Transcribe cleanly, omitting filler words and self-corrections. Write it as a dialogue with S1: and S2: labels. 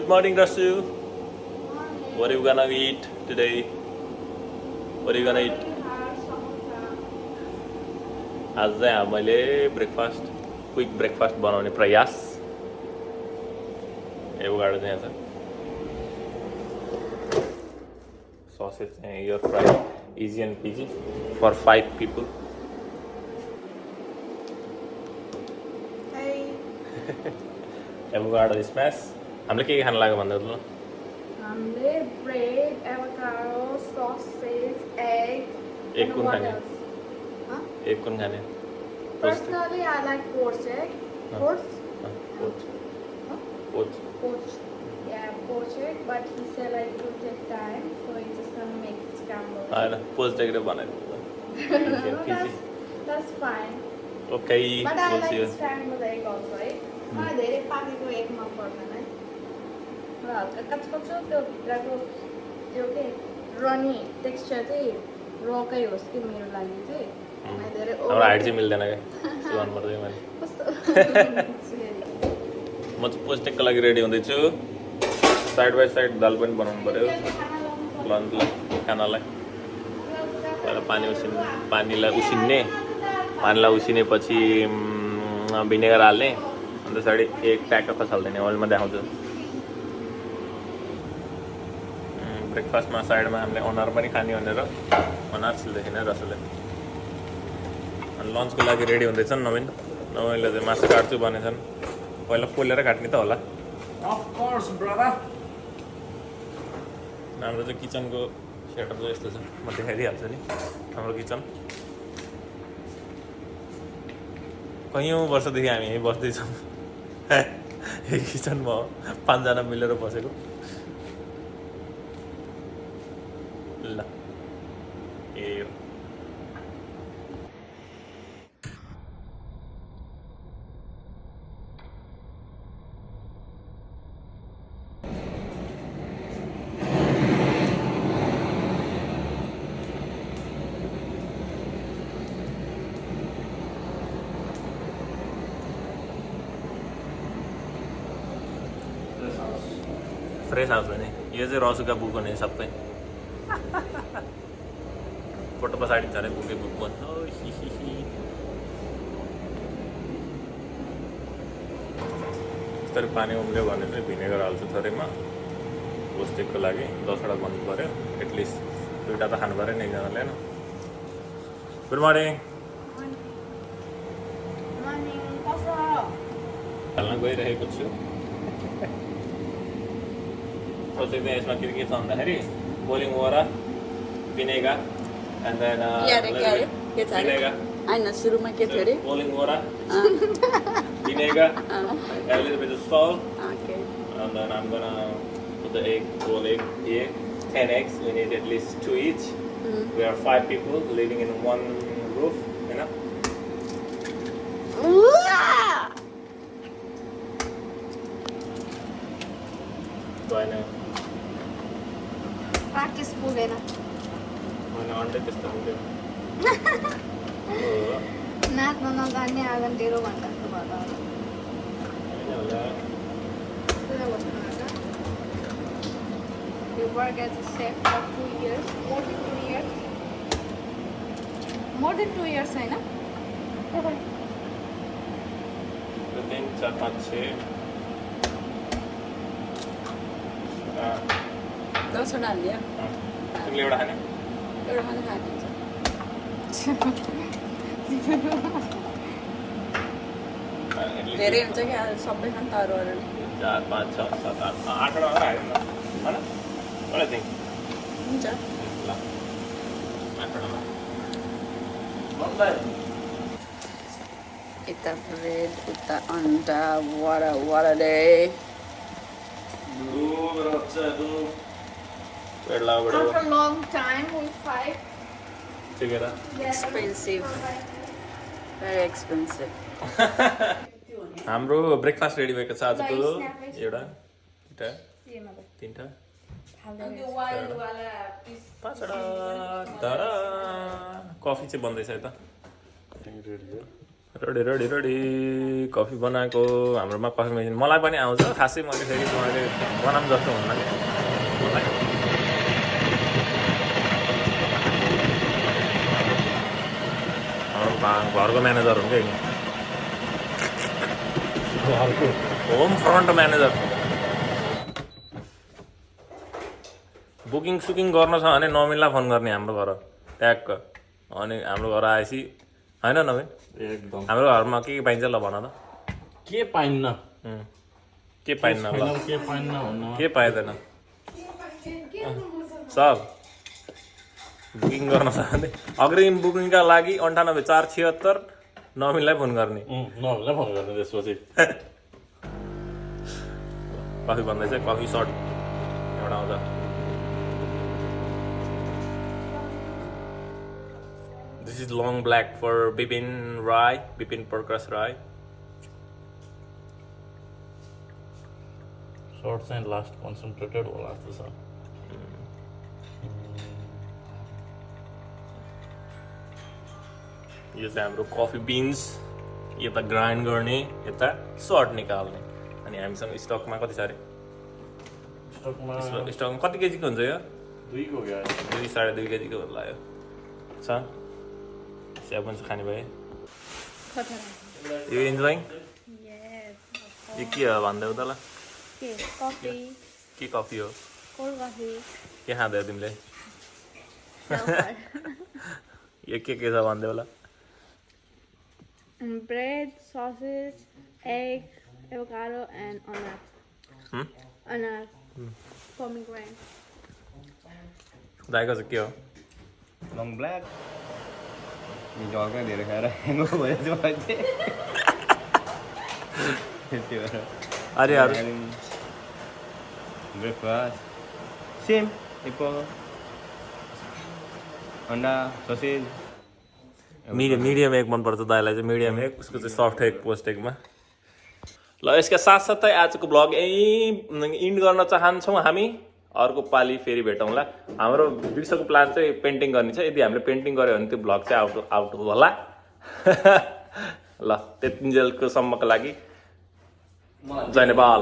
S1: Good morning, Rasu. What are you gonna eat today? What are you gonna eat? आज चाहिँ मैले breakfast quick breakfast बनाउने प्रयास avocado चाहिँ यहाँ छ ससेज चाहिँ air fry easy and peasy for 5 people avocado smash हामीले के खान लाग्यो भन्दा ल
S2: हामीले ब्रेड एभोकाडो ससेज एग
S1: एक कुन खाने एक कुन खाने
S2: Personally, I like poached egg. Poached? Yeah, poached egg, but he said like it will take time, so he's just gonna make it scrambled.
S1: Post egg
S2: That's fine.
S1: Okay,
S2: but I like scrambled egg also, right? मलाई धेरै पाकेको egg मन पर्दैन है मलाई हल्का कच्चा त्यो भित्रको त्यो के रनी टेक्सचर चाहिँ रकै होस् कि मेरो लागि चाहिँ
S1: हाम्रो हाइट चाहिँ मिल्दैन क्या सुहान पर्दैन मैले म चाहिँ पोस्टेकको लागि रेडी हुँदैछु साइड बाई साइड दाल पनि बनाउनु पऱ्यो लन्चलाई खानालाई पहिला पानीलाई उसिनेपछि भिनेगर हाल्ने अन्त पछाडि एक ट्याक्क खसाल्दिने ओइलमा देखाउँछु ब्रेकफास्टमा साइडमा हामीले अनार पनि खाने भनेर अनार छिल्दैछौँ रसुले अनि लन्चको लागि रेडी हुँदैछन् नवीनले चाहिँ मासु काट्छु भनेछन् पहिला पोलेर काट्ने त होला हाम्रो चाहिँ किचनको सेटअप चाहिँ यस्तो छ म देखाइदिइहाल्छु नि हाम्रो किचन कैयौँ वर्षदेखि हामी यहीँ बस्दैछौँ यही किचनमा 5 जना मिलेर बसेको ल ए फ्रेस आउँछ नि यो चाहिँ रसुका बुक हुने सबै फोटो पछाडि छ अरे बुकै बुक भन्छ यस्तरी पानी उम्ल्यो भने चाहिँ भिनेगर हाल्छु थोरैमा पोस्टेकको लागि 10वटा बन्नु पऱ्यो एटलिस्ट 2टा त खानु पऱ्यो नि एकजनाले होइन गुड मर्निङ हाल्न गइरहेको छु प्रोसेस चाहिँ यसमा के छ भन्दाखेरि boiling water vinegar and then vinegar
S3: होइन सुरुमा के थियो अरे
S1: boiling water vinegar a little bit of salt
S3: okay
S1: and then I'm gonna put the whole egg here 10 eggs we need at least 2 each we are 5 people living in one roof you know so I know
S2: practice पुगेन
S1: अनि अन्डै त्यस्तो हुन्थ्यो
S2: नाच्न नजान्ने आँगन 13 घन्टा जस्तो भयो होला You work as a chef for 2 years, more than 2 years. More than 2 years, है ना?
S1: 3 4 5 6
S3: 10वटा हाल्यो
S1: तिमीले एउटा खाने
S3: एउटा खाना खाइदिन्छ धेरै हुन्छ कि सबै खान त अरू
S1: 4 5 6 7 8 8वटा मात्रै हाल्नु होइन What do you think?
S3: हुन्छ
S1: ल 8वटा
S3: यता ब्रेड उता अन्डा वारा day
S2: After a long time, we fight.
S1: Together.
S3: expensive very expensive
S1: हाम्रो ब्रेकफास्ट रेडी भएको छ आजको एउटा तीनटा 5वटा कफी चाहिँ बन्दैछ यता रेडी रेडी रेडी कफी बनाएको हाम्रोमा कफी मेसिन मलाई पनि आउँछ खासै मैले फेरि मैले बनाऊँ जस्तो हुन्न कि मलाई घरको म्यानेजर हुन् क्या घरको होम फ्रन्ट म्यानेजर बुकिङ सुकिङ गर्नु छ भने नवीनलाई फोन गर्ने हाम्रो घर ट्याक्क अनि हाम्रो घर आएपछि होइन नवीन
S4: एकदम
S1: हाम्रो घरमा के पाइन्छ ल भन त
S4: के पाइन्न
S1: के पाइन्न ल
S4: के पाइन्न भन्न
S1: के पाइँदैन सब बुकिङ गर्न छ भने अग्रिम बुकिङका लागि 98476 नवीनलाई फोन गर्ने
S4: नभए फोन गर्ने त्यसपछि
S1: कफी भन्दैछ कफी सर्ट एउटा आउँछ This is long black for Bipin Rai, Bipin Purkas Rai.
S4: सर्ट चाहिँ लास्ट कन्सन्ट्रेटेड होला जस्तो छ
S1: यो चाहिँ हाम्रो कफी बिन्स यता ग्राइन्ड गर्ने यता सर्ट निकाल्ने अनि हामीसँग स्टकमा कति छ अरे
S4: स्टकमा
S1: स्टकमा कति केजीको हुन्छ यो
S4: 2 को गयो
S1: 2.5 केजीको होला यो छ स्याब पनि खाने भए यो इन्जोइङ यो के हो भन्दै त ल
S2: कफी
S1: के कफी हो
S2: कोल्ड कफी
S1: के खाँदै तिमीले यो के छ भन्दै होला
S2: bread, sausage, egg, avocado, and ananas. Pomegranate.
S1: दाइको चाहिँ के हो
S5: लङ ब्ल्याक जलका धेरै खाएर ह्याङ्गो भएछ मान्छे
S1: अरे अरू
S5: ब्रेकफास्ट सेम एप्पल अन्डा ससेज
S1: मिडियम एग मनपर्छ दाइलाई चाहिँ मिडियम एग उसको चाहिँ सफ्ट एग पोस्ट एगमा ल यसका साथसाथै आजको भ्लग यहीँ इन्ड गर्न चाहन्छौँ हामी अर्को पालि फेरि भेटौँला हाम्रो बिर्सको प्लान चाहिँ पेन्टिङ गर्ने छ यदि हामीले पेन्टिङ गऱ्यो भने त्यो भ्लग चाहिँ आउट होला ल त्यतिन्जेलको सम्मको लागि जय नेपाल